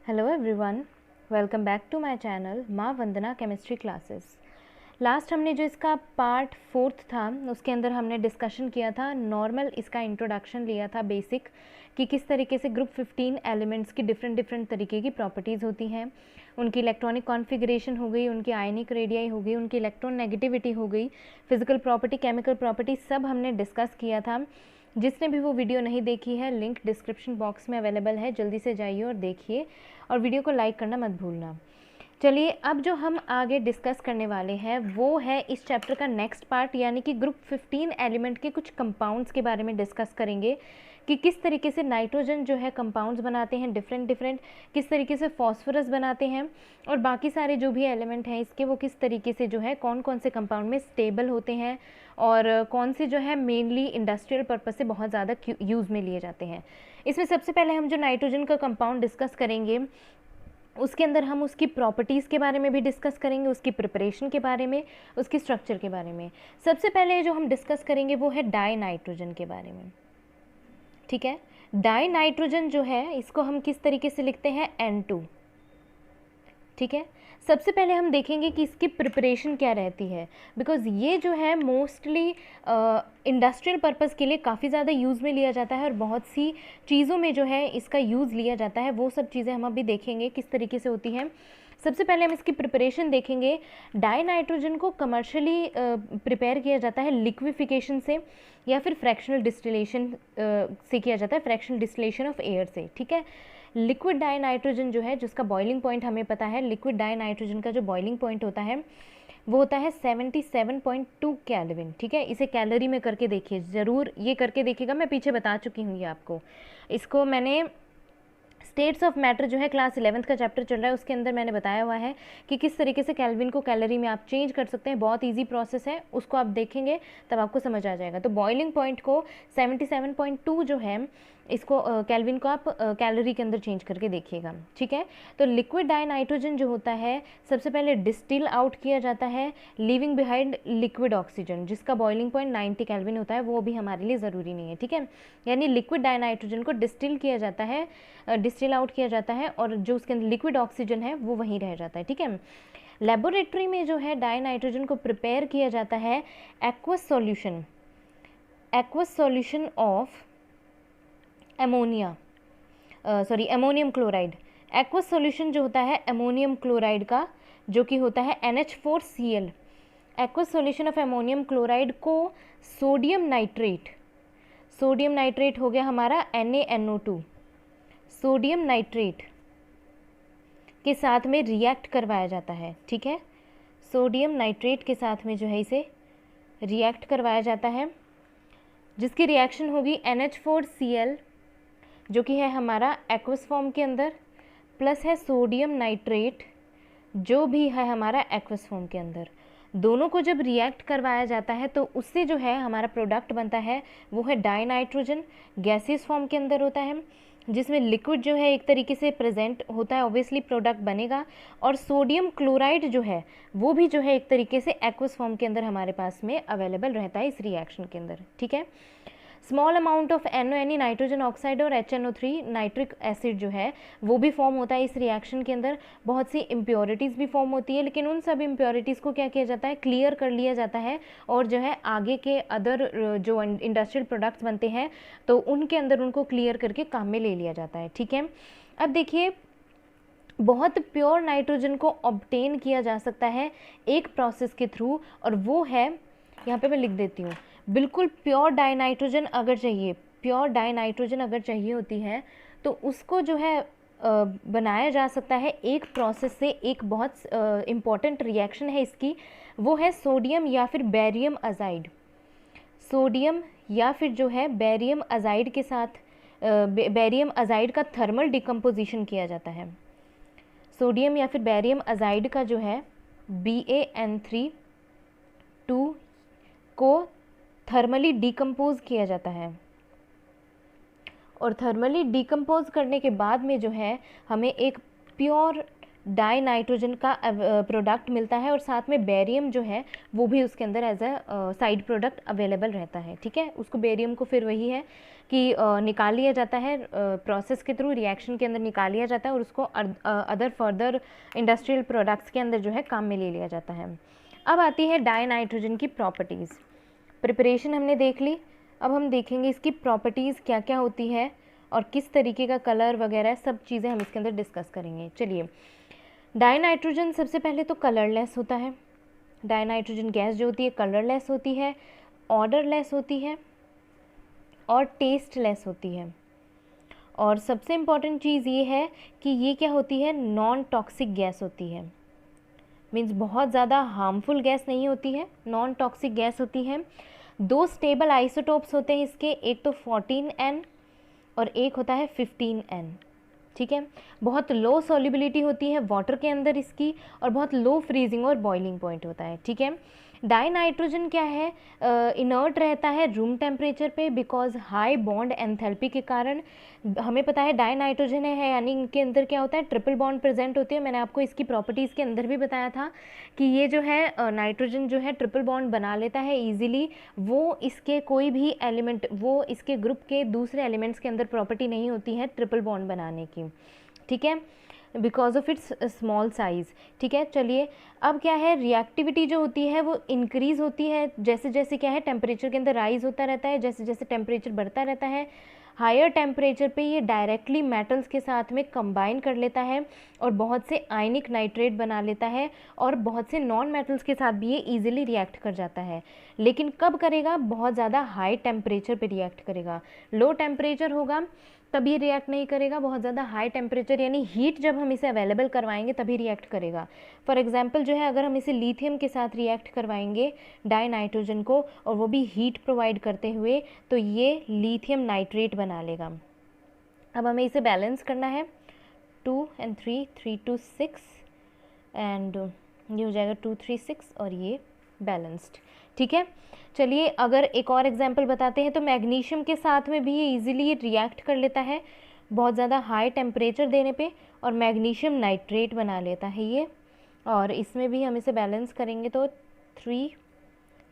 Hello everyone, welcome back to my channel Maa Vandana chemistry classes. Last हमने जो इसका part 4 था उसके अंदर हमने डिस्कशन किया था नॉर्मल, इसका इंट्रोडक्शन लिया था बेसिक कि किस तरीके से ग्रुप 15 एलिमेंट्स की डिफरेंट तरीके की प्रॉपर्टीज़ होती हैं, उनकी इलेक्ट्रॉनिक कॉन्फ़िगरेशन हो गई, उनकी आयनिक रेडियाई हो गई, उनकी इलेक्ट्रॉन नेगेटिविटी हो गई, फिजिकल प्रॉपर्टी, केमिकल प्रॉपर्टी, सब हमने डिस्कस किया था। जिसने भी वो वीडियो नहीं देखी है लिंक डिस्क्रिप्शन बॉक्स में अवेलेबल है, जल्दी से जाइए और देखिए और वीडियो को लाइक करना मत भूलना। चलिए अब जो हम आगे डिस्कस करने वाले हैं वो है इस चैप्टर का नेक्स्ट पार्ट, यानी कि ग्रुप 15 एलिमेंट के कुछ कंपाउंड्स के बारे में डिस्कस करेंगे कि किस तरीके से नाइट्रोजन जो है कंपाउंड्स बनाते हैं डिफरेंट, किस तरीके से फॉस्फोरस बनाते हैं और बाकी सारे जो भी एलिमेंट हैं इसके वो किस तरीके से जो है कौन कौन से कंपाउंड में स्टेबल होते हैं और कौन से जो है मेनली इंडस्ट्रियल पर्पस से बहुत ज़्यादा यूज़ में लिए जाते हैं। इसमें सबसे पहले हम जो नाइट्रोजन का कंपाउंड डिस्कस करेंगे उसके अंदर हम उसकी प्रॉपर्टीज़ के बारे में भी डिस्कस करेंगे, उसकी प्रिपरेशन के बारे में, उसकी स्ट्रक्चर के बारे में। सबसे पहले जो हम डिस्कस करेंगे वो है डाई नाइट्रोजन के बारे में। ठीक है, डाई नाइट्रोजन जो है इसको हम किस तरीके से लिखते हैं N2। ठीक है, सबसे पहले हम देखेंगे कि इसकी प्रिपरेशन क्या रहती है, बिकॉज़ ये जो है मोस्टली इंडस्ट्रियल पर्पस के लिए काफ़ी ज़्यादा यूज़ में लिया जाता है और बहुत सी चीज़ों में जो है इसका यूज़ लिया जाता है। वो सब चीज़ें हम अभी देखेंगे किस तरीके से होती हैं। सबसे पहले हम इसकी प्रिपरेशन देखेंगे। डाई नाइट्रोजन को कमर्शियली प्रिपेयर किया जाता है लिक्विफिकेशन से या फिर फ्रैक्शनल डिस्टिलेशन से किया जाता है, फ्रैक्शनल डिस्टिलेशन ऑफ एयर से। ठीक है, लिक्विड डाई नाइट्रोजन जो है जिसका बॉइलिंग पॉइंट हमें पता है, लिक्विड डाई नाइट्रोजन का जो बॉइलिंग पॉइंट होता है वो होता है 77.2 केल्विन। ठीक है, इसे कैलोरी में करके देखिए, ज़रूर ये करके देखिएगा, मैं पीछे बता चुकी हूँ ये आपको। इसको मैंने स्टेट्स ऑफ मैटर जो है क्लास 11th का चैप्टर चल रहा है उसके अंदर मैंने बताया हुआ है कि किस तरीके से केल्विन को कैलोरी में आप चेंज कर सकते हैं। बहुत इजी प्रोसेस है, उसको आप देखेंगे तब आपको समझ आ जाएगा। तो बॉइलिंग पॉइंट को 77.2 जो है इसको केल्विन को आप कैलोरी के अंदर चेंज करके देखिएगा। ठीक है, तो लिक्विड डाई नाइट्रोजन जो होता है सबसे पहले डिस्टिल आउट किया जाता है लीविंग बिहाइंड लिक्विड ऑक्सीजन, जिसका बॉइलिंग पॉइंट 90 केल्विन होता है। वो भी हमारे लिए ज़रूरी नहीं है। ठीक है, यानी लिक्विड डाई नाइट्रोजन को डिस्टिल किया जाता है, डिस्टिल आउट किया जाता है और जो उसके अंदर लिक्विड ऑक्सीजन है वो वहीं रह जाता है। ठीक है, लेबोरेटरी में जो है डाई नाइट्रोजन को प्रिपेयर किया जाता है aqueous solution of ammonia, ammonium chloride. Aqueous solution जो होता है एमोनियम क्लोराइड का, जो कि होता है NH4Cl। Aqueous solution of ammonium chloride को सोडियम नाइट्रेट हो गया हमारा NaNO2, सोडियम नाइट्रेट के साथ में रिएक्ट करवाया जाता है। ठीक है, सोडियम नाइट्रेट के साथ में जो है इसे रिएक्ट करवाया जाता है, जिसकी रिएक्शन होगी NH4Cl जो कि है हमारा एक्वस फॉर्म के अंदर, प्लस है सोडियम नाइट्रेट जो भी है हमारा एक्वस फॉर्म के अंदर। दोनों को जब रिएक्ट करवाया जाता है तो उससे जो है हमारा प्रोडक्ट बनता है वो है डाई नाइट्रोजन, गैसियस फॉर्म के अंदर होता है, जिसमें लिक्विड जो है एक तरीके से प्रेजेंट होता है, ऑब्वियसली प्रोडक्ट बनेगा। और सोडियम क्लोराइड जो है वो भी जो है एक तरीके से एक्वस फॉर्म के अंदर हमारे पास में अवेलेबल रहता है इस रिएक्शन के अंदर। ठीक है, small amount of NONe nitrogen oxide और HNO3 नाइट्रिक एसिड जो है वो भी फॉर्म होता है इस रिएक्शन के अंदर। बहुत सी इम्प्योरिटीज़ भी फॉर्म होती है, लेकिन उन सब इम्प्योरिटीज़ को क्या किया जाता है, क्लियर कर लिया जाता है और जो है आगे के अदर जो इंडस्ट्रियल प्रोडक्ट्स बनते हैं तो उनके अंदर उनको क्लियर करके काम में ले लिया जाता है। ठीक है, अब देखिए बहुत प्योर नाइट्रोजन को ऑब्टेन किया जा सकता है एक प्रोसेस के थ्रू, और वो है, यहाँ पे मैं लिख देती हूँ, बिल्कुल प्योर डाई नाइट्रोजन अगर चाहिए होती है तो उसको जो है बनाया जा सकता है एक प्रोसेस से। एक बहुत इम्पॉर्टेंट रिएक्शन है इसकी, वो है सोडियम या फिर बैरियम अजाइड। सोडियम या फिर जो है बैरियम अजाइड के साथ बैरियम अजाइड का थर्मल डिकम्पोजिशन किया जाता है। सोडियम या फिर बैरियम अजाइड का जो है BaN3 को थर्मली डिकम्पोज किया जाता है और थर्मली डिकम्पोज करने के बाद में जो है हमें एक प्योर डाई नाइट्रोजन का प्रोडक्ट मिलता है और साथ में बेरियम जो है वो भी उसके अंदर as a side product available रहता है, ठीक है। उसको बेरियम को फिर वही है कि निकाल लिया जाता है प्रोसेस के थ्रू, रिएक्शन के अंदर निकाल लिया जाता है और उसको अदर फर्दर इंडस्ट्रियल प्रोडक्ट्स के अंदर जो है काम में ले लिया जाता है। अब आती है डाई नाइट्रोजन की प्रॉपर्टीज़। प्रिपरेशन हमने देख ली, अब हम देखेंगे इसकी प्रॉपर्टीज़ क्या क्या होती है और किस तरीके का कलर वगैरह सब चीज़ें हम इसके अंदर डिस्कस करेंगे। चलिए, डाई नाइट्रोजन सबसे पहले तो कलरलेस होता है। डाई नाइट्रोजन गैस जो होती है कलरलेस होती है, ऑडरलेस होती है और टेस्टलेस होती है। और सबसे इम्पॉर्टेंट चीज़ ये है कि ये क्या होती है, नॉन टॉक्सिक गैस होती है। मीन्स बहुत ज़्यादा हार्मफुल गैस नहीं होती है, नॉन टॉक्सिक गैस होती है। 2 स्टेबल आइसोटोप्स होते हैं इसके, एक तो 14N और एक होता है 15N, ठीक है। बहुत लो सॉल्युबिलिटी होती है वाटर के अंदर इसकी और बहुत लो फ्रीजिंग और बॉइलिंग पॉइंट होता है, ठीक है। डाई नाइट्रोजन क्या है, इनर्ट रहता है रूम टेम्परेचर पे बिकॉज हाई बॉन्ड एंथैल्पी के कारण। हमें पता है डाई नाइट्रोजन है यानी इनके अंदर क्या होता है, ट्रिपल बॉन्ड प्रेजेंट होती है। मैंने आपको इसकी प्रॉपर्टीज़ के अंदर भी बताया था कि ये जो है नाइट्रोजन जो है ट्रिपल बॉन्ड बना लेता है ईजिली। वो इसके कोई भी एलिमेंट, वो इसके ग्रुप के दूसरे एलिमेंट्स के अंदर प्रॉपर्टी नहीं होती है ट्रिपल बॉन्ड बनाने की, ठीक है, because of its small size, ठीक है। चलिए, अब क्या है, रिएक्टिविटी जो होती है वो इंक्रीज़ होती है जैसे जैसे क्या है टेम्परेचर के अंदर राइज होता रहता है, जैसे जैसे टेम्परेचर बढ़ता रहता है। हायर टेम्परेचर पे ये डायरेक्टली मेटल्स के साथ में कंबाइन कर लेता है और बहुत से आयनिक नाइट्रेट बना लेता है और बहुत से नॉन मेटल्स के साथ भी ये ईजिली रिएक्ट कर जाता है। लेकिन कब करेगा, बहुत ज़्यादा हाई टेम्परेचर पे रिएक्ट करेगा। लो टेम्परेचर होगा तब ये रिएक्ट नहीं करेगा, बहुत ज़्यादा हाई टेम्परेचर यानी हीट जब हम इसे अवेलेबल करवाएंगे तभी रिएक्ट करेगा। फॉर एग्जांपल जो है, अगर हम इसे लिथियम के साथ रिएक्ट करवाएंगे डाई नाइट्रोजन को और वो भी हीट प्रोवाइड करते हुए, तो ये लिथियम नाइट्रेट बना लेगा। अब हमें इसे बैलेंस करना है, 2 and 3, 3 to 6 एंड ये हो जाएगा 2 3 6 और ये बैलेंस्ड, ठीक है। चलिए, अगर एक और एग्जांपल बताते हैं तो मैग्नीशियम के साथ में भी ये इजीली रिएक्ट कर लेता है बहुत ज़्यादा हाई टेम्परेचर देने पे और मैग्नीशियम नाइट्रेट बना लेता है ये। और इसमें भी हम इसे बैलेंस करेंगे तो 3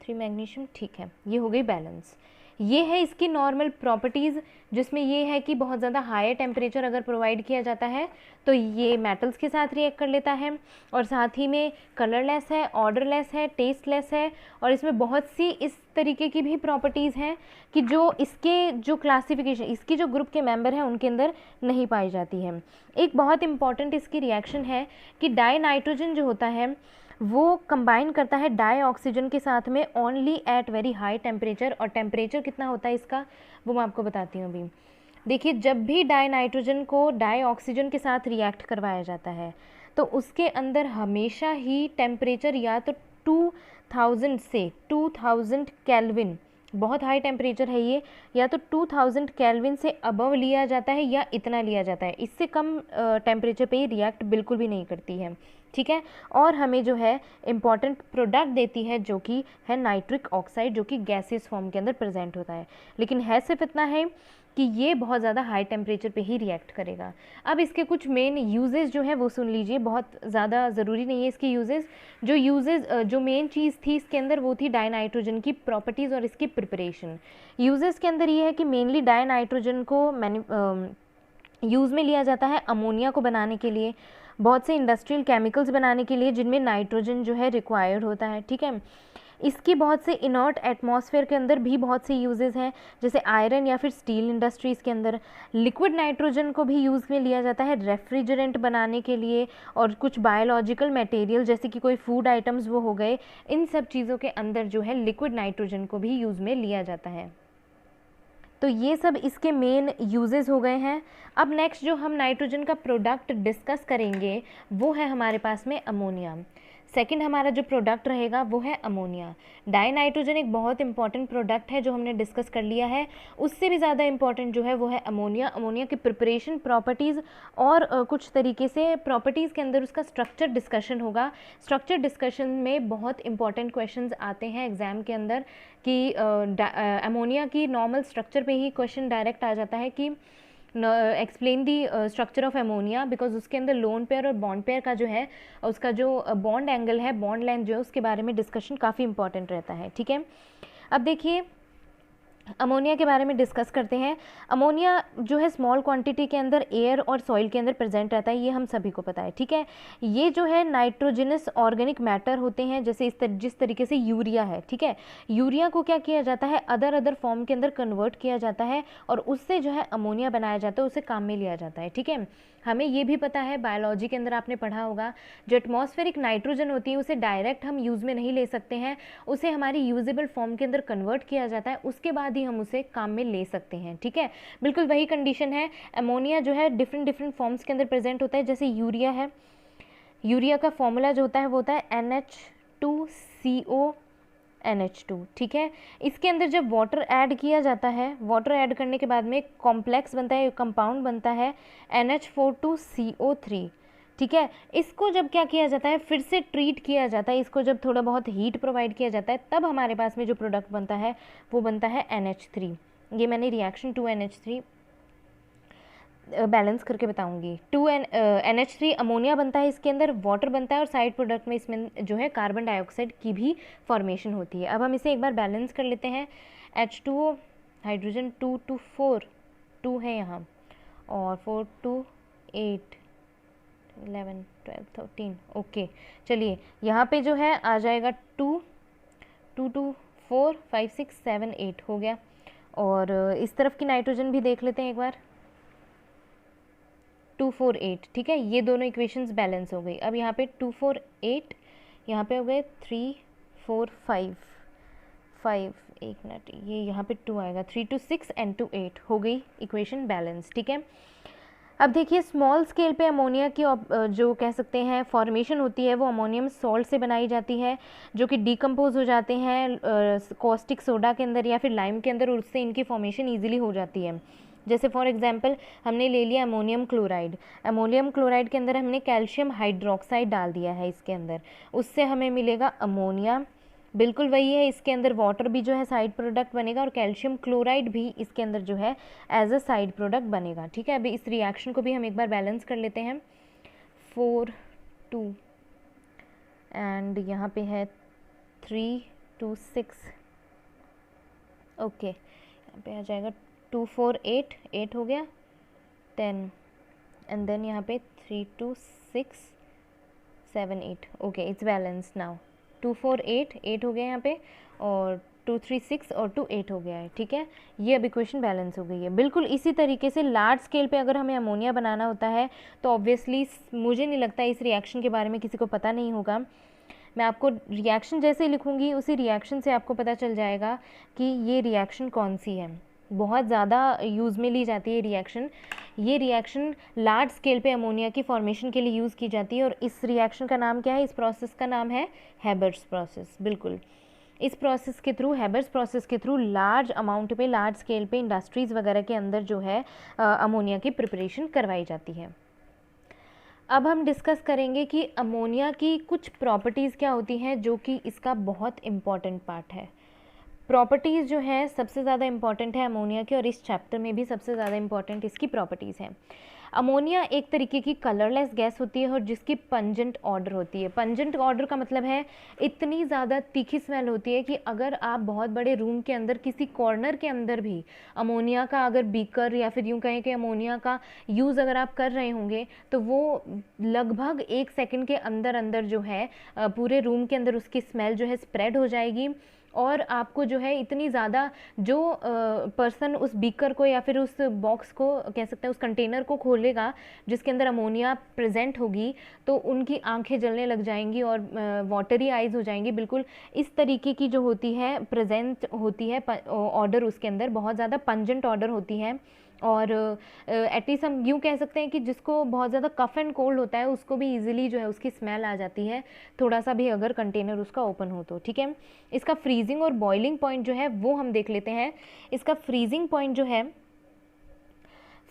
मैग्नीशियम, ठीक है, ये हो गई बैलेंस। ये है इसकी नॉर्मल प्रॉपर्टीज़, जिसमें ये है कि बहुत ज़्यादा हायर टेम्परेचर अगर प्रोवाइड किया जाता है तो ये मेटल्स के साथ रिएक्ट कर लेता है और साथ ही में कलरलेस है, ऑर्डरलेस है, टेस्टलेस है। और इसमें बहुत सी इस तरीके की भी प्रॉपर्टीज़ हैं कि जो इसके जो क्लासिफिकेशन, इसकी जो ग्रुप के मेंबर हैं उनके अंदर नहीं पाई जाती है। एक बहुत इंपॉर्टेंट इसकी रिएक्शन है कि डाई नाइट्रोजन जो होता है वो कंबाइन करता है डाई ऑक्सीजन के साथ में only at very high temperature. और टेम्परेचर कितना होता है इसका वो मैं आपको बताती हूँ अभी। देखिए, जब भी डाई नाइट्रोजन को डाई ऑक्सीजन के साथ रिएक्ट करवाया जाता है तो उसके अंदर हमेशा ही टेम्परेचर या तो 2000 से 2000 केल्विन, बहुत हाई टेम्परेचर है ये, या तो 2000 केल्विन से अबव लिया जाता है या इतना लिया जाता है। इससे कम टेम्परेचर पे ये रिएक्ट बिल्कुल भी नहीं करती है, ठीक है। और हमें जो है इम्पॉर्टेंट प्रोडक्ट देती है जो कि है नाइट्रिक ऑक्साइड, जो कि गैसियस फॉर्म के अंदर प्रेजेंट होता है। लेकिन है सिर्फ इतना है कि ये बहुत ज़्यादा हाई टेम्परेचर पे ही रिएक्ट करेगा। अब इसके कुछ मेन यूजेस जो है वो सुन लीजिए, बहुत ज़्यादा ज़रूरी नहीं है इसके यूजेस। जो मेन चीज़ थी इसके अंदर वो थी डाई नाइट्रोजन की प्रॉपर्टीज़ और इसकी प्रिपरेशन। यूजेस के अंदर ये है कि मेनली डाई नाइट्रोजन को यूज़ में लिया जाता है अमोनिया को बनाने के लिए, बहुत से इंडस्ट्रियल केमिकल्स बनाने के लिए जिनमें नाइट्रोजन जो है रिक्वायर्ड होता है, ठीक है। इसकी बहुत से इनर्ट एटमॉस्फेयर के अंदर भी बहुत से यूजेस हैं, जैसे आयरन या फिर स्टील इंडस्ट्रीज़ के अंदर। लिक्विड नाइट्रोजन को भी यूज़ में लिया जाता है रेफ्रिजरेंट बनाने के लिए और कुछ बायोलॉजिकल मटेरियल जैसे कि कोई फूड आइटम्स वो हो गए, इन सब चीज़ों के अंदर जो है लिक्विड नाइट्रोजन को भी यूज़ में लिया जाता है। तो ये सब इसके मेन यूजेस हो गए हैं। अब नेक्स्ट जो हम नाइट्रोजन का प्रोडक्ट डिस्कस करेंगे वो है हमारे पास में अमोनिया। सेकंड हमारा जो प्रोडक्ट रहेगा वो है अमोनिया। डाई नाइट्रोजन एक बहुत इंपॉर्टेंट प्रोडक्ट है जो हमने डिस्कस कर लिया है। उससे भी ज़्यादा इंपॉर्टेंट जो है वो है अमोनिया। अमोनिया की प्रिपरेशन, प्रॉपर्टीज़ और कुछ तरीके से प्रॉपर्टीज़ के अंदर उसका स्ट्रक्चर डिस्कशन होगा। स्ट्रक्चर डिस्कशन में बहुत इंपॉर्टेंट क्वेश्चंस आते हैं एग्ज़ाम के अंदर कि अमोनिया की नॉर्मल स्ट्रक्चर पे ही क्वेश्चन डायरेक्ट आ जाता है कि explain the structure of ammonia, because उसके अंदर लोन पेयर और बॉन्ड पेयर का जो है उसका जो बॉन्ड एंगल है, बॉन्ड लेंथ जो है उसके बारे में डिस्कशन काफ़ी इंपॉर्टेंट रहता है। ठीक है, अब देखिए अमोनिया के बारे में डिस्कस करते हैं। अमोनिया जो है स्मॉल क्वांटिटी के अंदर एयर और सॉइल के अंदर प्रेजेंट रहता है, ये हम सभी को पता है। ठीक है, ये जो है नाइट्रोजनस ऑर्गेनिक मैटर होते हैं, जैसे जिस तरीके से यूरिया है। ठीक है, यूरिया को क्या किया जाता है, अदर फॉर्म के अंदर कन्वर्ट किया जाता है और उससे जो है अमोनिया बनाया जाता है, उसे काम में लिया जाता है। ठीक है, हमें ये भी पता है, बायोलॉजी के अंदर आपने पढ़ा होगा, जो एटमॉस्फेरिक नाइट्रोजन होती है उसे डायरेक्ट हम यूज़ में नहीं ले सकते हैं, उसे हमारी यूजेबल फॉर्म के अंदर कन्वर्ट किया जाता है, उसके बाद ही हम उसे काम में ले सकते हैं। ठीक है, बिल्कुल वही कंडीशन है। अमोनिया जो है डिफरेंट फॉर्म्स के अंदर प्रेजेंट होता है, जैसे यूरिया है, यूरिया का फॉर्मूला जो होता है वो होता है NH2CO NH2। ठीक है, इसके अंदर जब वाटर ऐड किया जाता है, वाटर ऐड करने के बाद में कॉम्प्लेक्स बनता है, कंपाउंड बनता है NH42CO3। ठीक है, इसको जब क्या किया जाता है, फिर से ट्रीट किया जाता है, इसको जब थोड़ा बहुत हीट प्रोवाइड किया जाता है, तब हमारे पास में जो प्रोडक्ट बनता है वो बनता है NH3। ये मैंने रिएक्शन 2NH3 बैलेंस करके बताऊंगी। 2NH3 अमोनिया बनता है, इसके अंदर वाटर बनता है और साइड प्रोडक्ट में इसमें जो है कार्बन डाइऑक्साइड की भी फॉर्मेशन होती है। अब हम इसे एक बार बैलेंस कर लेते हैं। H2O हाइड्रोजन 2 to 4 2 है यहाँ, और 4 to 8 11 12 13। ओके, चलिए यहाँ पे जो है आ जाएगा 2 to 4 5 6 7 8 हो गया। और इस तरफ की नाइट्रोजन भी देख लेते हैं एक बार, 2 4 8। ठीक है, ये दोनों इक्वेशंस बैलेंस हो गई। अब यहाँ पे 2 4 8, यहाँ पे हो गए 3 4 5 5, एक मिनट, ये यहाँ पे 2 आएगा, 3 to 6 and 2 8 हो गई इक्वेशन बैलेंस। ठीक है, अब देखिए स्मॉल स्केल पे अमोनिया की जो कह सकते हैं फॉर्मेशन होती है वो अमोनियम सॉल्ट से बनाई जाती है, जो कि डिकम्पोज हो जाते हैं कॉस्टिक सोडा के अंदर या फिर लाइम के अंदर, और उससे इनकी फॉर्मेशन ईजिली हो जाती है। जैसे फॉर एग्जांपल हमने ले लिया अमोनियम क्लोराइड, अमोनियम क्लोराइड के अंदर हमने कैल्शियम हाइड्रोक्साइड डाल दिया है इसके अंदर, उससे हमें मिलेगा अमोनिया। बिल्कुल वही है, इसके अंदर वाटर भी जो है साइड प्रोडक्ट बनेगा और कैल्शियम क्लोराइड भी इसके अंदर जो है एज अ साइड प्रोडक्ट बनेगा। ठीक है, अभी इस रिएक्शन को भी हम एक बार बैलेंस कर लेते हैं। 4 2 एंड यहाँ पे है 3 to 6। ओके, यहाँ पे आ जाएगा 2 4 8 8 हो गया, 10 एंड देन यहाँ पे 3 to 6 7 8। Okay, it's balance now. 2 4 8 8 हो गया यहाँ पे, और 2 3 6 और 2 8 हो गया है। ठीक है, ये अब इक्वेशन बैलेंस हो गई है। बिल्कुल इसी तरीके से लार्ज स्केल पे अगर हमें अमोनिया बनाना होता है तो ऑब्वियसली मुझे नहीं लगता इस रिएक्शन के बारे में किसी को पता नहीं होगा। मैं आपको रिएक्शन जैसे ही लिखूँगी उसी रिएक्शन से आपको पता चल जाएगा कि ये रिएक्शन कौन सी है। बहुत ज़्यादा यूज़ में ली जाती है रिएक्शन, ये रिएक्शन लार्ज स्केल पे अमोनिया की फॉर्मेशन के लिए यूज़ की जाती है। और इस रिएक्शन का नाम क्या है, इस प्रोसेस का नाम है हैबर्स प्रोसेस। बिल्कुल इस प्रोसेस के थ्रू, हैबर्स प्रोसेस के थ्रू लार्ज अमाउंट पे, लार्ज स्केल पे इंडस्ट्रीज़ वगैरह के अंदर जो है अमोनिया की प्रिपरेशन करवाई जाती है। अब हम डिस्कस करेंगे कि अमोनिया की कुछ प्रॉपर्टीज़ क्या होती हैं जो कि इसका बहुत इम्पॉर्टेंट पार्ट है। प्रॉपर्टीज़ जो है सबसे ज़्यादा इम्पॉर्टेंट है अमोनिया की, और इस चैप्टर में भी सबसे ज़्यादा इम्पॉर्टेंट इसकी प्रॉपर्टीज़ हैं। अमोनिया एक तरीके की कलरलेस गैस होती है और जिसकी पंजेंट ऑर्डर होती है। पंजेंट ऑर्डर का मतलब है इतनी ज़्यादा तीखी स्मेल होती है कि अगर आप बहुत बड़े रूम के अंदर किसी कॉर्नर के अंदर भी अमोनिया का अगर बीकर या फिर यूँ कहें कि अमोनिया का यूज़ अगर आप कर रहे होंगे तो वो लगभग 1 सेकंड के अंदर अंदर जो है पूरे रूम के अंदर उसकी स्मेल जो है स्प्रेड हो जाएगी। और आपको जो है इतनी ज़्यादा, जो पर्सन उस बीकर को या फिर उस बॉक्स को कह सकते हैं, उस कंटेनर को खोलेगा जिसके अंदर अमोनिया प्रेजेंट होगी, तो उनकी आंखें जलने लग जाएंगी और वाटरी आइज़ हो जाएंगी। बिल्कुल इस तरीके की जो होती है प्रेजेंट होती है ऑर्डर, उसके अंदर बहुत ज़्यादा पंजेंट ऑर्डर होती है। और एटलीस्ट हम यूँ कह सकते हैं कि जिसको बहुत ज़्यादा कफ एंड कोल्ड होता है उसको भी इजीली जो है उसकी स्मेल आ जाती है, थोड़ा सा भी अगर कंटेनर उसका ओपन हो तो। ठीक है, इसका फ्रीजिंग और बॉइलिंग पॉइंट जो है वो हम देख लेते हैं। इसका फ्रीजिंग पॉइंट जो है,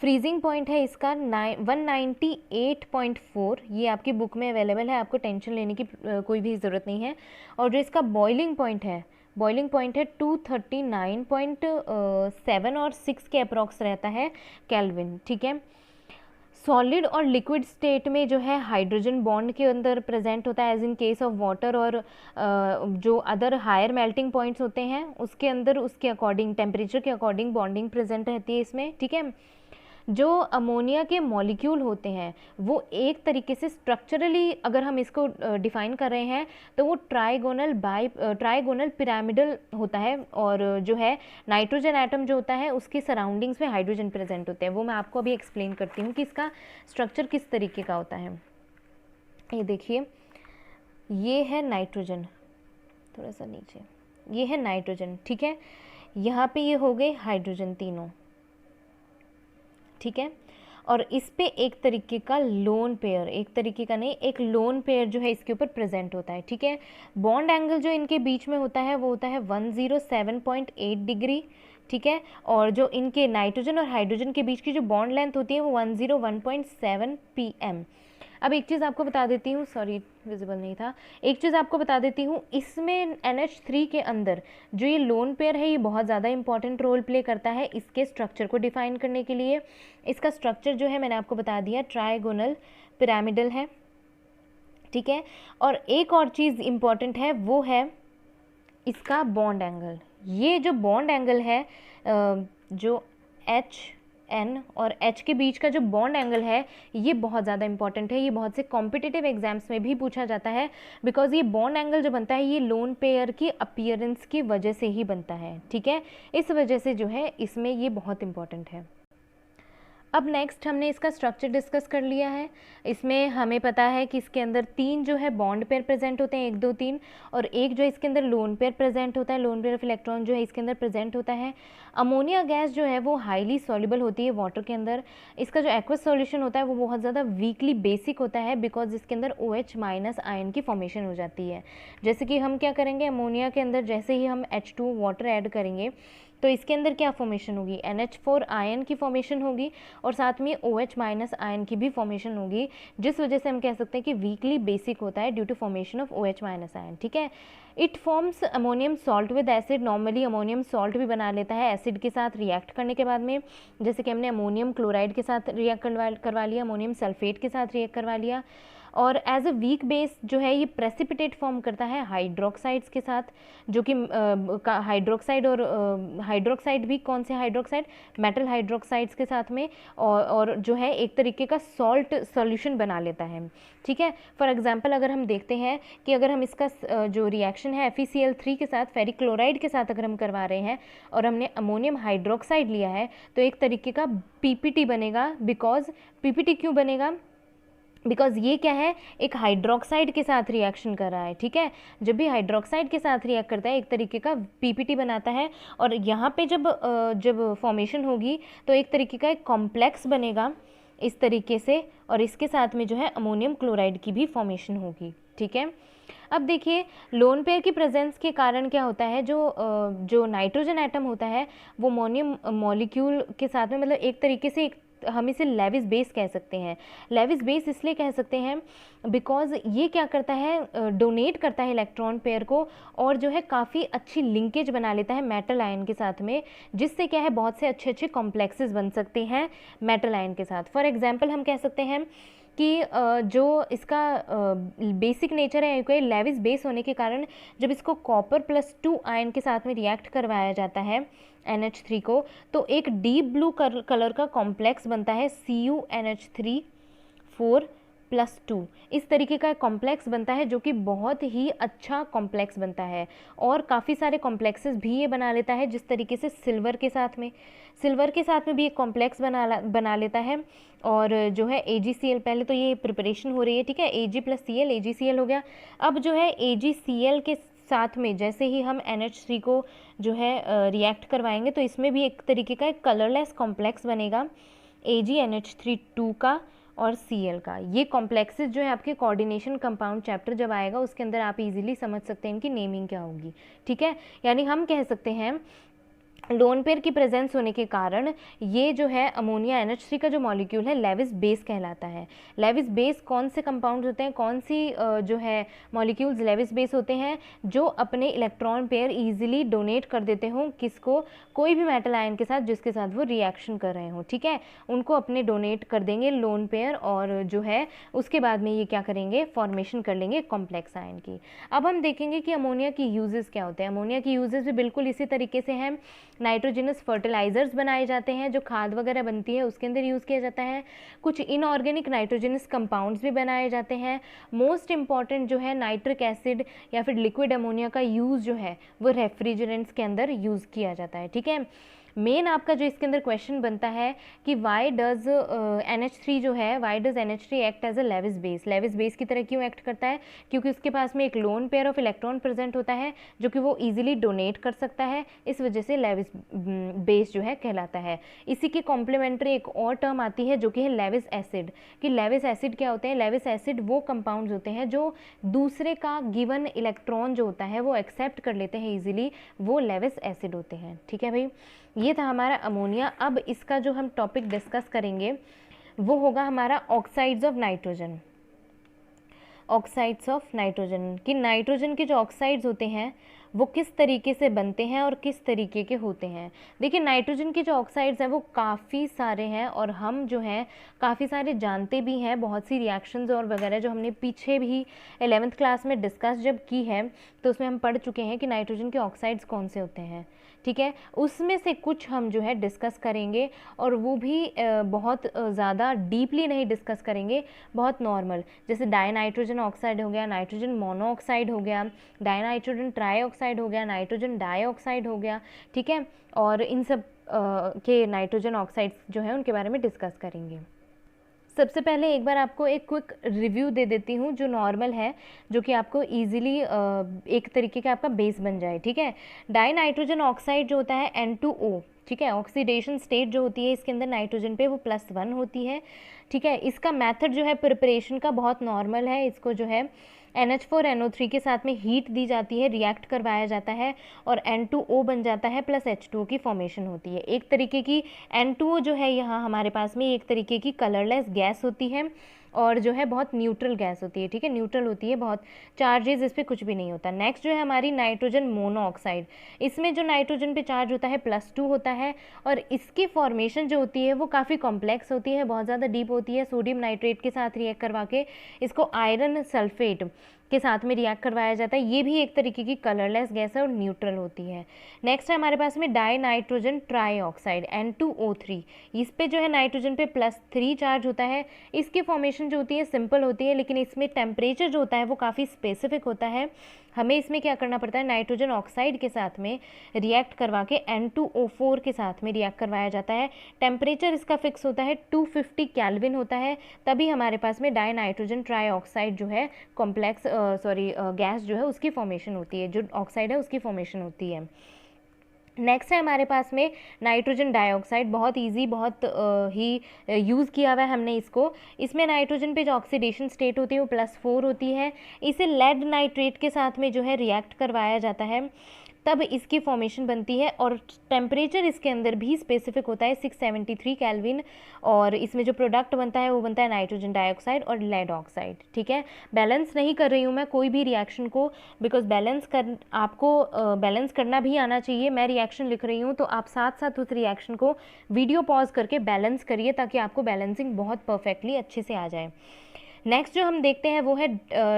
फ्रीजिंग पॉइंट है इसका 198.4, ये आपकी बुक में अवेलेबल है, आपको टेंशन लेने की कोई भी ज़रूरत नहीं है। और जो इसका बॉइलिंग पॉइंट है बॉइलिंग पॉइंट है 239.7 और 6 के अप्रॉक्स रहता है केल्विन, ठीक है। सॉलिड और लिक्विड स्टेट में जो है हाइड्रोजन बॉन्ड के अंदर प्रेजेंट होता है as in case of water, और जो अदर हायर मेल्टिंग पॉइंट्स होते हैं उसके अंदर उसके अकॉर्डिंग टेम्परेचर के अकॉर्डिंग बॉन्डिंग प्रेजेंट रहती है इसमें, ठीक है। जो अमोनिया के मॉलिक्यूल होते हैं वो एक तरीके से स्ट्रक्चरली अगर हम इसको डिफाइन कर रहे हैं तो वो ट्राइगोनल पिरामिडल होता है, और जो है नाइट्रोजन एटम जो होता है उसके सराउंडिंग्स में हाइड्रोजन प्रेजेंट होते हैं। वो मैं आपको अभी एक्सप्लेन करती हूँ कि इसका स्ट्रक्चर किस तरीके का होता है। ये देखिए, ये है नाइट्रोजन, थोड़ा सा नीचे, ये है नाइट्रोजन, ठीक है। यहाँ पे ये हो गए हाइड्रोजन तीनों, ठीक है। और इस पे एक तरीके का लोन पेयर, एक तरीके का नहीं, एक लोन पेयर जो है इसके ऊपर प्रेजेंट होता है, ठीक है। बॉन्ड एंगल जो इनके बीच में होता है वो होता है 107.8 डिग्री, ठीक है। और जो इनके नाइट्रोजन और हाइड्रोजन के बीच की जो बॉन्ड लेंथ होती है वो 101.7 pm। अब एक चीज़ आपको बता देती हूँ, सॉरी विजिबल नहीं था, एक चीज़ आपको बता देती हूँ, इसमें NH3 के अंदर जो ये लोन पेयर है ये बहुत ज़्यादा इंपॉर्टेंट रोल प्ले करता है इसके स्ट्रक्चर को डिफाइन करने के लिए। इसका स्ट्रक्चर जो है मैंने आपको बता दिया, ट्राइगोनल पिरामिडल है, ठीक है। और एक और चीज़ इम्पॉर्टेंट है वो है इसका बॉन्ड एंगल। ये जो बॉन्ड एंगल है जो HN और H के बीच का जो बॉन्ड एंगल है ये बहुत ज़्यादा इंपॉर्टेंट है। ये बहुत से कॉम्पिटिटिव एग्जाम्स में भी पूछा जाता है, बिकॉज ये बॉन्ड एंगल जो बनता है ये लोन पेयर की अपीयरेंस की वजह से ही बनता है, ठीक है। इस वजह से जो है इसमें ये बहुत इंपॉर्टेंट है। अब नेक्स्ट हमने इसका स्ट्रक्चर डिस्कस कर लिया है। इसमें हमें पता है कि इसके अंदर 3 जो है बॉन्ड पेयर प्रेजेंट होते हैं, 1 2 3, और एक जो है इसके अंदर लोन पेयर प्रेजेंट होता है, लोन पेयर ऑफ इलेक्ट्रॉन जो है इसके अंदर प्रेजेंट होता है। अमोनिया गैस जो है वो हाईली सॉल्युबल होती है वाटर के अंदर। इसका जो एक्वस सॉल्यूशन होता है वो बहुत ज़्यादा वीकली बेसिक होता है, बिकॉज इसके अंदर OH- आयन की फॉर्मेशन हो जाती है। जैसे कि हम क्या करेंगे, अमोनिया के अंदर जैसे ही हम H2 वाटर ऐड करेंगे तो इसके अंदर क्या फॉर्मेशन होगी, NH4 आयन की फॉर्मेशन होगी, और साथ में OH- आयन की भी फॉर्मेशन होगी, जिस वजह से हम कह सकते हैं कि वीकली बेसिक होता है due to formation of OH- ion, ठीक है। It forms ammonium salt with acid. Normally ammonium salt भी बना लेता है एसिड के साथ रिएक्ट करने के बाद में, जैसे कि हमने अमोनियम क्लोराइड के साथ रिएक्ट करवा लिया, अमोनियम सल्फेट के साथ रिएक्ट करवा लिया। और एज अ वीक बेस जो है ये प्रेसिपिटेट फॉर्म करता है हाइड्रोक्साइड्स के साथ, जो कि हाइड्रोक्साइड और हाइड्रोक्साइड भी कौन से हाइड्रोक्साइड, मेटल हाइड्रोक्साइड्स के साथ में, और जो है एक तरीके का सॉल्ट सॉल्यूशन बना लेता है, ठीक है। फॉर एग्जांपल अगर हम देखते हैं कि अगर हम इसका जो रिएक्शन है FeCl3 के साथ फेरिक क्लोराइड के साथ अगर हम करवा रहे हैं और हमने अमोनियम हाइड्रोक्साइड लिया है तो एक तरीके का PPT बनेगा। बिकॉज PPT क्यों बनेगा, बिकॉज ये क्या है, एक हाइड्रोक्साइड के साथ रिएक्शन कर रहा है, ठीक है। जब भी हाइड्रोक्साइड के साथ रिएक्ट करता है एक तरीके का PPT बनाता है, और यहाँ पे जब फॉर्मेशन होगी तो एक तरीके का एक कॉम्प्लेक्स बनेगा इस तरीके से, और इसके साथ में जो है अमोनियम क्लोराइड की भी फॉर्मेशन होगी, ठीक है। अब देखिए लोन पेयर की प्रेजेंस के कारण क्या होता है, जो नाइट्रोजन एटम होता है वो अमोनियम मॉलिक्यूल के साथ में, मतलब एक तरीके से हम इसे लेविस बेस कह सकते हैं। लेविस बेस इसलिए कह सकते हैं बिकॉज ये क्या करता है, डोनेट करता है इलेक्ट्रॉन पेयर को, और जो है काफ़ी अच्छी लिंकेज बना लेता है मेटल आयन के साथ में, जिससे क्या है बहुत से अच्छे अच्छे कॉम्प्लेक्सेस बन सकते हैं मेटल आयन के साथ। फॉर एग्जांपल हम कह सकते हैं कि जो इसका बेसिक नेचर है कोई लेविस बेस होने के कारण जब इसको कॉपर +2 आयन के साथ में रिएक्ट करवाया जाता है NH3 को, तो एक डीप ब्लू कलर का कॉम्प्लेक्स बनता है CuNH3 4+2। इस तरीके का कॉम्प्लेक्स बनता है जो कि बहुत ही अच्छा कॉम्प्लेक्स बनता है, और काफ़ी सारे कॉम्प्लेक्सेस भी ये बना लेता है, जिस तरीके से सिल्वर के साथ में भी एक कॉम्प्लेक्स बना लेता है। और जो है AgCl, पहले तो ये प्रिपरेशन हो रही है, ठीक है, Ag + Cl, AgCl हो गया। अब जो है AgCl के साथ में जैसे ही हम NH3 को जो है रिएक्ट करवाएंगे तो इसमें भी एक तरीके का एक कलरलेस कॉम्प्लेक्स बनेगा AgNH3 का और Cl का। ये कॉम्प्लेक्सेस जो है आपके कोऑर्डिनेशन कंपाउंड चैप्टर जब आएगा उसके अंदर आप इजीली समझ सकते हैं इनकी नेमिंग क्या होगी, ठीक है। यानी हम कह सकते हैं लोन पेयर की प्रेजेंस होने के कारण ये जो है अमोनिया NH3 का जो मॉलिक्यूल है लेविस बेस कहलाता है। लेविस बेस कौन से कंपाउंड होते हैं, कौन सी जो है मॉलिक्यूल्स लेविस बेस होते हैं, जो अपने इलेक्ट्रॉन पेयर इजीली डोनेट कर देते हों किसको, कोई भी मेटल आयन के साथ जिसके साथ वो रिएक्शन कर रहे हों, ठीक है, उनको अपने डोनेट कर देंगे लोन पेयर, और जो है उसके बाद में ये क्या करेंगे, फॉर्मेशन कर लेंगे कॉम्प्लेक्स आयन की। अब हम देखेंगे कि अमोनिया की यूजेस क्या होते हैं। अमोनिया की यूजेस भी बिल्कुल इसी तरीके से हैं। नाइट्रोजनस फर्टिलाइजर्स बनाए जाते हैं, जो खाद वगैरह बनती है उसके अंदर यूज़ किया जाता है। कुछ इनऑर्गेनिक नाइट्रोजनस कंपाउंड्स भी बनाए जाते हैं। मोस्ट इंपॉर्टेंट जो है नाइट्रिक एसिड या फिर लिक्विड अमोनिया का यूज़ जो है वो रेफ्रिजरेंट्स के अंदर यूज़ किया जाता है, ठीक है। मेन आपका जो इसके अंदर क्वेश्चन बनता है कि वाई डज NH3 जो है, why does NH3 act as a Lewis base, Lewis base की तरह क्यों एक्ट करता है, क्योंकि उसके पास में एक lone pair of electron present होता है जो कि वो इजीली डोनेट कर सकता है, इस वजह से लेविस बेस जो है कहलाता है। इसी की कॉम्प्लीमेंट्री एक और टर्म आती है जो कि है लेविस एसिड, कि लेविस एसिड क्या होते हैं, लेविस एसिड वो कंपाउंड्स होते हैं जो दूसरे का गिवन इलेक्ट्रॉन जो होता है वो एक्सेप्ट कर लेते हैं इजीली, वो लेविस एसिड होते हैं, ठीक है भाई। ये था हमारा अमोनिया। अब इसका जो हम टॉपिक डिस्कस करेंगे वो होगा हमारा oxides of nitrogen. Oxides of nitrogen, कि नाइट्रोजन के जो ऑक्साइड्स होते हैं वो किस तरीके से बनते हैं और किस तरीके के होते हैं। देखिए नाइट्रोजन के जो ऑक्साइड्स हैं वो काफ़ी सारे हैं, और हम जो हैं काफ़ी सारे जानते भी हैं। बहुत सी रिएक्शंस और वगैरह जो हमने पीछे भी 11th क्लास में डिस्कस जब की है तो उसमें हम पढ़ चुके हैं कि नाइट्रोजन के ऑक्साइड्स कौन से होते हैं, ठीक है। उसमें से कुछ हम जो है डिस्कस करेंगे, और वो भी बहुत ज़्यादा डीपली नहीं डिस्कस करेंगे, बहुत नॉर्मल, जैसे डाइनाइट्रोजन ऑक्साइड हो गया, नाइट्रोजन मोनोऑक्साइड हो गया, डाइनाइट्रोजन ट्राईऑक्साइड हो गया, नाइट्रोजन डाइऑक्साइड हो गया, ठीक है। और इन सब के नाइट्रोजन ऑक्साइड्स जो है उनके बारे में डिस्कस करेंगे। सबसे पहले एक बार आपको एक क्विक रिव्यू दे देती हूँ जो नॉर्मल है, जो कि आपको इजीली एक तरीके का आपका बेस बन जाए, ठीक है। डाई नाइट्रोजन ऑक्साइड जो होता है N2O, ठीक है, ऑक्सीडेशन स्टेट जो होती है इसके अंदर नाइट्रोजन पे वो +1 होती है, ठीक है। इसका मेथड जो है प्रिपरेशन का बहुत नॉर्मल है। इसको जो है NH4NO3 के साथ में हीट दी जाती है, रिएक्ट करवाया जाता है और N2O बन जाता है प्लस H2O की फॉर्मेशन होती है। एक तरीके की N2O जो है यहाँ हमारे पास में एक तरीके की कलरलेस गैस होती है और जो है बहुत न्यूट्रल गैस होती है, ठीक है, न्यूट्रल होती है, बहुत चार्जेस इस पर कुछ भी नहीं होता। नेक्स्ट जो है हमारी नाइट्रोजन मोनोऑक्साइड, इसमें जो नाइट्रोजन पे चार्ज होता है +2 होता है और इसकी फॉर्मेशन जो होती है वो काफ़ी कॉम्प्लेक्स होती है, बहुत ज़्यादा डीप होती है। सोडियम नाइट्रेट के साथ रिएक्ट करवा के इसको आयरन सल्फेट के साथ में रिएक्ट करवाया जाता है। ये भी एक तरीके की कलरलेस गैस है और न्यूट्रल होती है। नेक्स्ट है हमारे पास में डाई नाइट्रोजन ट्राईऑक्साइड N2O3, इस पे जो है नाइट्रोजन पे +3 चार्ज होता है। इसकी फॉर्मेशन जो होती है सिंपल होती है, लेकिन इसमें टेम्परेचर जो होता है वो काफ़ी स्पेसिफिक होता है। हमें इसमें क्या करना पड़ता है, नाइट्रोजन ऑक्साइड के साथ में रिएक्ट करवा के N2O4 के साथ में रिएक्ट करवाया जाता है। टेम्परेचर इसका फिक्स होता है 250 केल्विन होता है, तभी हमारे पास में डाई नाइट्रोजन ट्राईऑक्साइड जो है कॉम्प्लेक्स गैस जो है उसकी फॉर्मेशन होती है, जो ऑक्साइड है उसकी फॉर्मेशन होती है। नेक्स्ट है हमारे पास में नाइट्रोजन डाइऑक्साइड, बहुत इजी, बहुत ही यूज़ किया हुआ है हमने इसको। इसमें नाइट्रोजन पे जो ऑक्सीडेशन स्टेट होती है वो +4 होती है। इसे लेड नाइट्रेट के साथ में जो है रिएक्ट करवाया जाता है, तब इसकी फॉर्मेशन बनती है और टेम्परेचर इसके अंदर भी स्पेसिफिक होता है 673 केल्विन, और इसमें जो प्रोडक्ट बनता है वो बनता है नाइट्रोजन डाइऑक्साइड और लेड ऑक्साइड, ठीक है। बैलेंस नहीं कर रही हूँ मैं कोई भी रिएक्शन को, बिकॉज आपको बैलेंस करना भी आना चाहिए। मैं रिएक्शन लिख रही हूँ तो आप साथ साथ उस रिएक्शन को वीडियो पॉज करके बैलेंस करिए, ताकि आपको बैलेंसिंग बहुत परफेक्टली अच्छे से आ जाए। नेक्स्ट जो हम देखते हैं वो है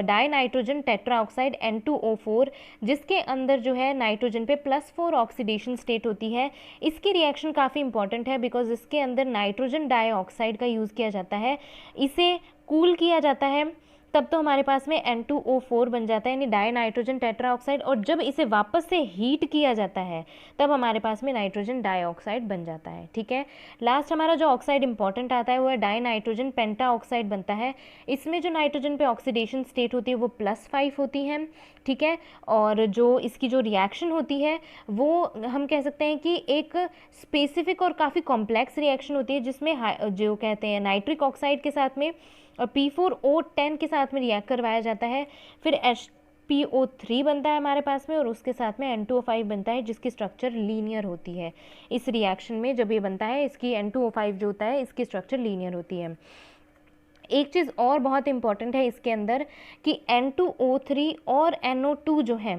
डाई नाइट्रोजन टेट्राऑक्साइड N2O4, जिसके अंदर जो है नाइट्रोजन पे +4 ऑक्सीडेशन स्टेट होती है। इसकी रिएक्शन काफ़ी इंपॉर्टेंट है, बिकॉज इसके अंदर नाइट्रोजन डाइऑक्साइड का यूज़ किया जाता है। इसे कूल किया जाता है, तब तो हमारे पास में N2O4 बन जाता है, यानी डाई नाइट्रोजन टेट्राऑक्साइड, और जब इसे वापस से हीट किया जाता है तब हमारे पास में नाइट्रोजन डाइऑक्साइड बन जाता है, ठीक है। लास्ट हमारा जो ऑक्साइड इंपॉर्टेंट आता है वो है डाई नाइट्रोजन पेंटाऑक्साइड बनता है। इसमें जो नाइट्रोजन पे ऑक्सीडेशन स्टेट होती है वो +5 होती है, ठीक है। और जो इसकी जो रिएक्शन होती है वो हम कह सकते हैं कि एक स्पेसिफिक और काफ़ी कॉम्प्लेक्स रिएक्शन होती है, जिसमें जो कहते हैं नाइट्रिक ऑक्साइड के साथ में और P4O10 के साथ में रिएक्ट करवाया जाता है। फिर H2PO3 बनता है हमारे पास में, और उसके साथ में N2O5 बनता है, जिसकी स्ट्रक्चर लीनियर होती है। इस रिएक्शन में जब ये बनता है, इसकी N2O5 जो होता है इसकी स्ट्रक्चर लीनियर होती है। एक चीज़ और बहुत इंपॉर्टेंट है इसके अंदर कि N2O3 और NO2 जो है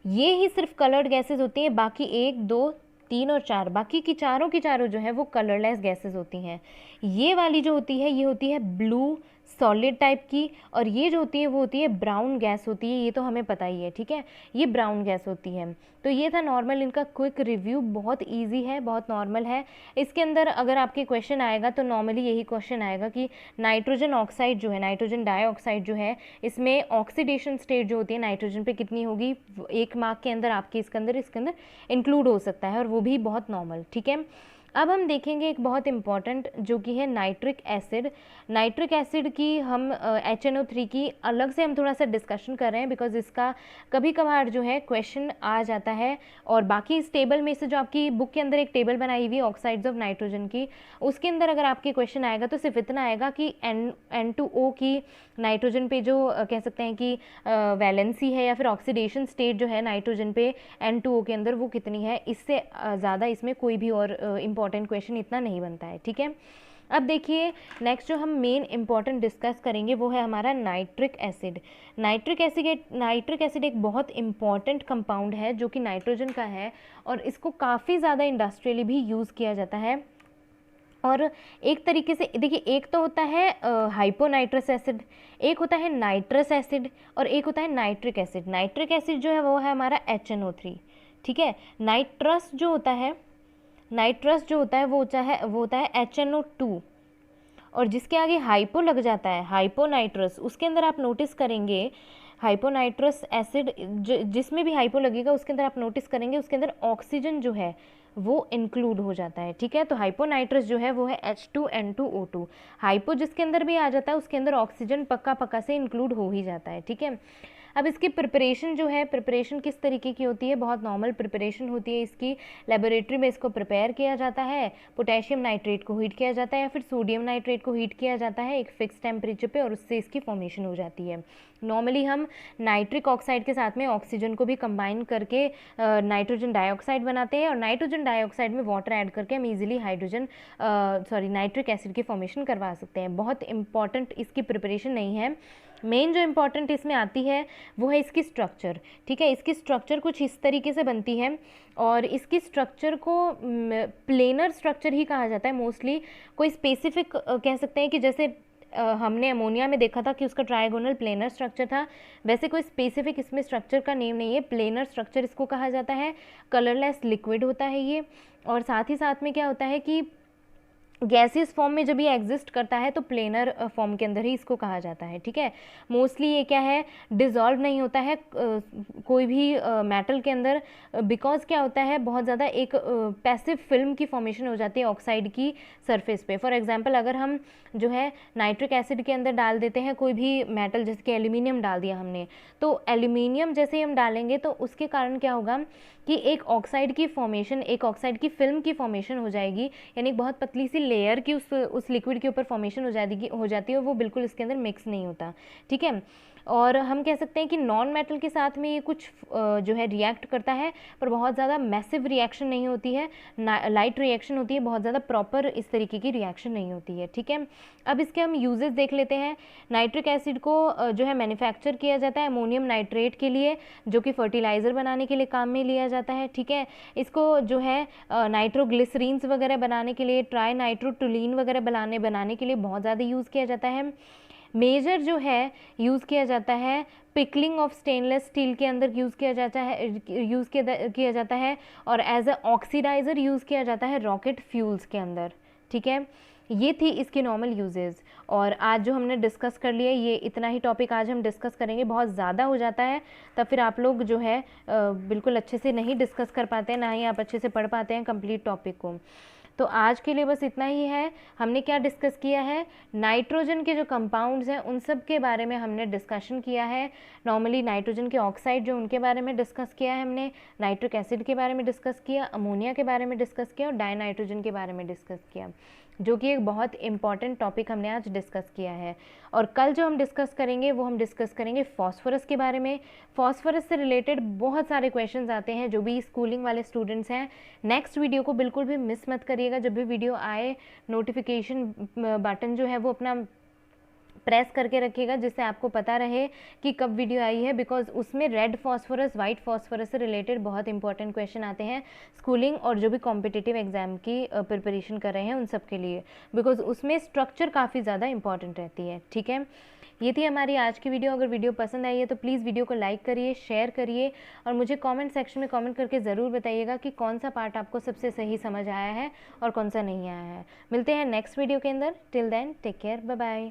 ये ही सिर्फ कलर्ड गैसेस होती हैं, बाकी 1, 2, 3 और 4 बाकी की चारों जो है वो कलरलेस गैसेस होती हैं। ये वाली जो होती है ये होती है ब्लू सॉलिड टाइप की, और ये जो होती है वो होती है ब्राउन गैस होती है, ये तो हमें पता ही है, ठीक है, ये ब्राउन गैस होती है। तो ये था नॉर्मल इनका क्विक रिव्यू, बहुत इजी है, बहुत नॉर्मल है। इसके अंदर अगर आपके क्वेश्चन आएगा तो नॉर्मली यही क्वेश्चन आएगा कि नाइट्रोजन ऑक्साइड जो है, नाइट्रोजन डाइऑक्साइड जो है, इसमें ऑक्सीडेशन स्टेट जो होती है नाइट्रोजन पे कितनी होगी, 1 मार्क के अंदर आपके इसके अंदर इंक्लूड हो सकता है, और वो भी बहुत नॉर्मल, ठीक है। अब हम देखेंगे एक बहुत इंपॉर्टेंट जो कि है नाइट्रिक एसिड। नाइट्रिक एसिड की हम HNO3 की अलग से हम थोड़ा सा डिस्कशन कर रहे हैं, बिकॉज इसका कभी कभार जो है क्वेश्चन आ जाता है। और बाकी इस टेबल में से जो आपकी बुक के अंदर एक टेबल बनाई हुई है ऑक्साइड्स ऑफ नाइट्रोजन की, उसके अंदर अगर आपके क्वेश्चन आएगा तो सिर्फ इतना आएगा कि N2O की नाइट्रोजन पे जो कह सकते हैं कि वैलेंसी है या फिर ऑक्सीडेशन स्टेट जो है नाइट्रोजन पे N2O के अंदर वो कितनी है, इससे ज़्यादा इसमें कोई भी और इंपॉर्टेंट क्वेश्चन इतना नहीं बनता है, ठीक है। अब देखिए नेक्स्ट जो हम मेन इंपॉर्टेंट डिस्कस करेंगे वो है हमारा नाइट्रिक एसिड। नाइट्रिक एसिड एक बहुत इंपॉर्टेंट कंपाउंड है जो कि नाइट्रोजन का है, और इसको काफ़ी ज़्यादा इंडस्ट्रियली भी यूज़ किया जाता है। और एक तरीके से देखिए, एक तो होता है हाइपोनाइट्रस एसिड, एक होता है नाइट्रस एसिड, और एक होता है नाइट्रिक एसिड। नाइट्रिक एसिड जो है वो है हमारा HNO3, ठीक है। नाइट्रस जो होता है वो होता है HNO2, और जिसके आगे हाइपो लग जाता है, हाइपोनाइट्रस, उसके अंदर आप नोटिस करेंगे हाइपोनाइट्रस एसिड जिसमें भी हाइपो लगेगा उसके अंदर आप नोटिस करेंगे उसके अंदर ऑक्सीजन जो है वो इंक्लूड हो जाता है, ठीक है। तो हाइपोनाइट्रस जो है वो है H2N2O2। हाइपो जिसके अंदर भी आ जाता है उसके अंदर ऑक्सीजन पक्का से इंक्लूड हो ही जाता है, ठीक है। अब इसकी प्रिपरेशन जो है, प्रिपरेशन किस तरीके की होती है, बहुत नॉर्मल प्रिपरेशन होती है इसकी। लेबोरेटरी में इसको प्रिपेयर किया जाता है, पोटेशियम नाइट्रेट को हीट किया जाता है या फिर सोडियम नाइट्रेट को हीट किया जाता है एक फिक्स टेम्परेचर पे, और उससे इसकी फॉर्मेशन हो जाती है। नॉर्मली हम नाइट्रिक ऑक्साइड के साथ में ऑक्सीजन को भी कंबाइन करके नाइट्रोजन डाइऑक्साइड बनाते हैं, और नाइट्रोजन डाइऑक्साइड में वाटर ऐड करके हम इजीली नाइट्रिक एसिड की फॉर्मेशन करवा सकते हैं। बहुत इंपॉर्टेंट इसकी प्रिपरेशन नहीं है। मेन जो इम्पॉर्टेंट इसमें आती है वो है इसकी स्ट्रक्चर, ठीक है। इसकी स्ट्रक्चर कुछ इस तरीके से बनती है, और इसकी स्ट्रक्चर को प्लेनर स्ट्रक्चर ही कहा जाता है मोस्टली। कोई स्पेसिफिक कह सकते हैं कि जैसे हमने अमोनिया में देखा था कि उसका ट्रायगोनल प्लेनर स्ट्रक्चर था, वैसे कोई स्पेसिफिक इसमें स्ट्रक्चर का नेम नहीं है, प्लेनर स्ट्रक्चर इसको कहा जाता है। कलरलेस लिक्विड होता है ये, और साथ ही साथ में क्या होता है कि गैसियस फॉर्म में जब ये एग्जिस्ट करता है तो प्लेनर फॉर्म के अंदर ही इसको कहा जाता है, ठीक है। मोस्टली ये क्या है, डिज़ोल्व नहीं होता है कोई भी मेटल के अंदर, बिकॉज क्या होता है बहुत ज़्यादा एक पैसिव फिल्म की फॉर्मेशन हो जाती है ऑक्साइड की सरफेस पे। फॉर एग्जांपल अगर हम जो है नाइट्रिक एसिड के अंदर डाल देते हैं कोई भी मेटल, जैसे कि एल्यूमिनियम डाल दिया हमने, तो एल्यूमिनियम जैसे ही हम डालेंगे तो उसके कारण क्या होगा कि एक ऑक्साइड की फॉर्मेशन, एक ऑक्साइड की फिल्म की फॉर्मेशन हो जाएगी, यानी बहुत पतली सी लेयर की उस लिक्विड के ऊपर फॉर्मेशन हो जाती है, और वो बिल्कुल इसके अंदर मिक्स नहीं होता, ठीक है। और हम कह सकते हैं कि नॉन मेटल के साथ में ये कुछ जो है रिएक्ट करता है, पर बहुत ज़्यादा मैसिव रिएक्शन नहीं होती है, लाइट रिएक्शन होती है, बहुत ज़्यादा प्रॉपर इस तरीके की रिएक्शन नहीं होती है, ठीक है। अब इसके हम यूजेस देख लेते हैं। नाइट्रिक एसिड को जो है मैन्युफैक्चर किया जाता है अमोनियम नाइट्रेट के लिए, जो कि फर्टिलाइज़र बनाने के लिए काम में लिया जाता है, ठीक है। इसको जो है नाइट्रोग्लिसरीन्स वगैरह बनाने के लिए, ट्राई नाइट्रोटुलीन वगैरह बनाने के लिए बहुत ज़्यादा यूज़ किया जाता है। मेजर जो है यूज़ किया जाता है पिकलिंग ऑफ स्टेनलेस स्टील के अंदर यूज़ किया जाता है, और एज अ ऑक्सीडाइज़र यूज़ किया जाता है रॉकेट फ्यूल्स के अंदर, ठीक है। ये थी इसकी नॉर्मल यूजेस, और आज जो हमने डिस्कस कर लिया ये इतना ही टॉपिक आज हम डिस्कस करेंगे। बहुत ज़्यादा हो जाता है तब फिर आप लोग जो है बिल्कुल अच्छे से नहीं डिस्कस कर पाते हैं, ना ही आप अच्छे से पढ़ पाते हैं कंप्लीट टॉपिक को। तो आज के लिए बस इतना ही है। हमने क्या डिस्कस किया है, नाइट्रोजन के जो कंपाउंड्स हैं उन सब के बारे में हमने डिस्कशन किया है। नॉर्मली नाइट्रोजन के ऑक्साइड जो उनके बारे में डिस्कस किया है हमने, नाइट्रिक एसिड के बारे में डिस्कस किया, अमोनिया के बारे में डिस्कस किया और डाइनाइट्रोजन के बारे में डिस्कस किया, जो कि एक बहुत इंपॉर्टेंट टॉपिक हमने आज डिस्कस किया है। और कल जो हम डिस्कस करेंगे वो हम डिस्कस करेंगे फॉस्फोरस के बारे में। फॉस्फोरस से रिलेटेड बहुत सारे क्वेश्चंस आते हैं जो भी स्कूलिंग वाले स्टूडेंट्स हैं। नेक्स्ट वीडियो को बिल्कुल भी मिस मत करिएगा, जब भी वीडियो आए नोटिफिकेशन बटन जो है वो अपना प्रेस करके रखिएगा, जिससे आपको पता रहे कि कब वीडियो आई है, बिकॉज उसमें रेड फॉस्फोरस वाइट फॉस्फोरस से रिलेटेड बहुत इंपॉर्टेंट क्वेश्चन आते हैं स्कूलिंग और जो भी कॉम्पिटिटिव एग्जाम की प्रिपरेशन कर रहे हैं उन सब के लिए, बिकॉज उसमें स्ट्रक्चर काफ़ी ज़्यादा इंपॉर्टेंट रहती है। ठीक है, ये थी हमारी आज की वीडियो। अगर वीडियो पसंद आई है तो प्लीज़ वीडियो को लाइक करिए, शेयर करिए और मुझे कमेंट सेक्शन में कमेंट करके ज़रूर बताइएगा कि कौन सा पार्ट आपको सबसे सही समझ आया है और कौन सा नहीं आया है। मिलते हैं नेक्स्ट वीडियो के अंदर। Till then take care, bye bye.